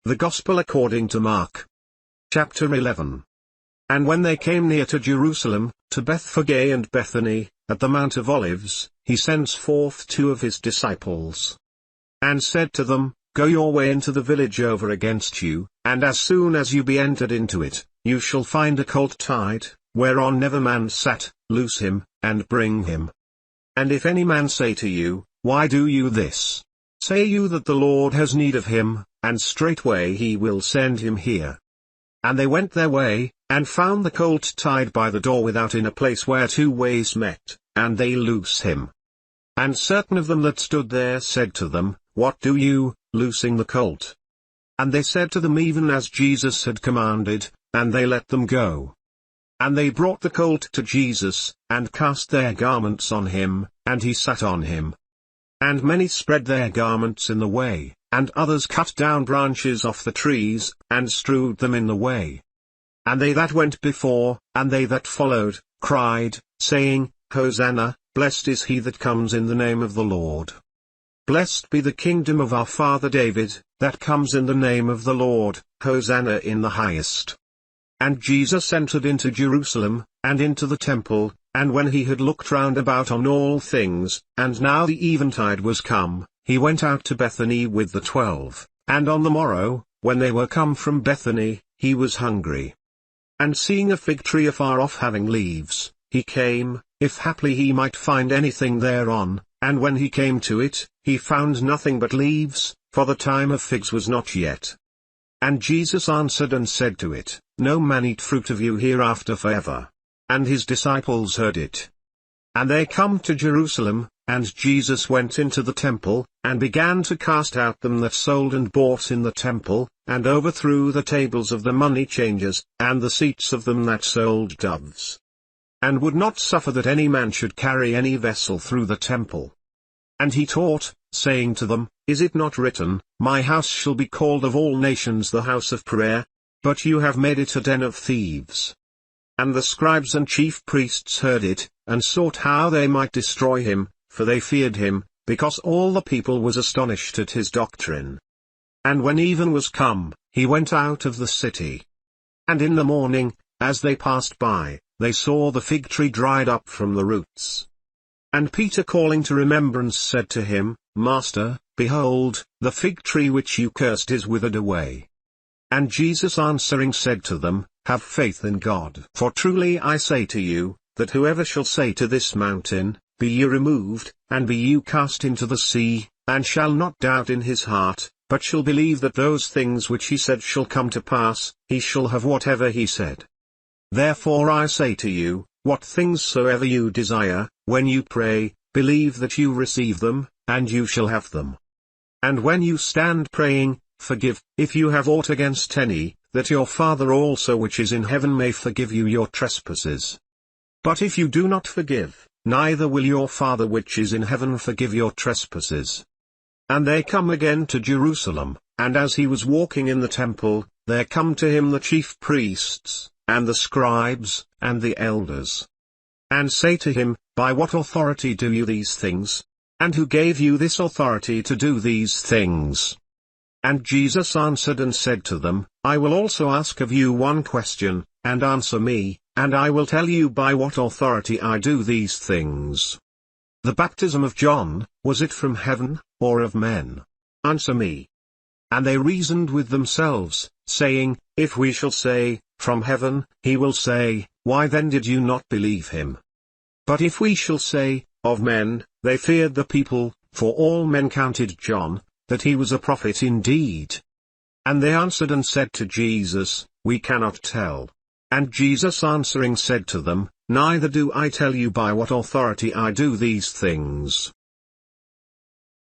The Gospel according to Mark. Chapter 11. And when they came near to Jerusalem, to Bethphage and Bethany, at the Mount of Olives, he sends forth 2 of his disciples. And said to them, Go your way into the village over against you, and as soon as you be entered into it, you shall find a colt tied, whereon never man sat, loose him, and bring him. And if any man say to you, Why do you this? Say you that the Lord has need of him, and straightway he will send him here. And they went their way, and found the colt tied by the door without in a place where 2 ways met, and they loose him. And certain of them that stood there said to them, What do you, loosing the colt? And they said to them even as Jesus had commanded, and they let them go. And they brought the colt to Jesus, and cast their garments on him, and he sat on him. And many spread their garments in the way, and others cut down branches off the trees, and strewed them in the way. And they that went before, and they that followed, cried, saying, Hosanna, blessed is he that comes in the name of the Lord. Blessed be the kingdom of our father David, that comes in the name of the Lord, Hosanna in the highest. And Jesus entered into Jerusalem, and into the temple, and when he had looked round about on all things, and now the eventide was come, he went out to Bethany with the 12, and on the morrow, when they were come from Bethany, he was hungry. And seeing a fig tree afar off having leaves, he came, if haply he might find anything thereon, and when he came to it, he found nothing but leaves, for the time of figs was not yet. And Jesus answered and said to it, No man eat fruit of you hereafter forever. And his disciples heard it. And they come to Jerusalem, and Jesus went into the temple, and began to cast out them that sold and bought in the temple, and overthrew the tables of the money changers, and the seats of them that sold doves. And would not suffer that any man should carry any vessel through the temple. And he taught, saying to them, Is it not written, My house shall be called of all nations the house of prayer? But you have made it a den of thieves. And the scribes and chief priests heard it, and sought how they might destroy him, for they feared him, because all the people was astonished at his doctrine. And when even was come, he went out of the city. And in the morning, as they passed by, they saw the fig tree dried up from the roots. And Peter calling to remembrance said to him, Master, behold, the fig tree which you cursed is withered away. And Jesus answering said to them, Have faith in God. For truly I say to you, that whoever shall say to this mountain, Be ye removed, and be ye cast into the sea, and shall not doubt in his heart, but shall believe that those things which he said shall come to pass, he shall have whatever he said. Therefore I say to you, what things soever you desire, when you pray, believe that you receive them, and you shall have them. And when you stand praying, forgive, if you have aught against any, that your Father also which is in heaven may forgive you your trespasses. But if you do not forgive, neither will your Father which is in heaven forgive your trespasses. And they come again to Jerusalem, and as he was walking in the temple, there come to him the chief priests, and the scribes, and the elders. And say to him, By what authority do you these things? And who gave you this authority to do these things? And Jesus answered and said to them, I will also ask of you one question, and answer me, and I will tell you by what authority I do these things. The baptism of John, was it from heaven, or of men? Answer me. And they reasoned with themselves, saying, If we shall say, From heaven, he will say, Why then did you not believe him? But if we shall say, Of men, they feared the people, for all men counted John, that he was a prophet indeed. And they answered and said to Jesus, We cannot tell. And Jesus answering said to them, Neither do I tell you by what authority I do these things.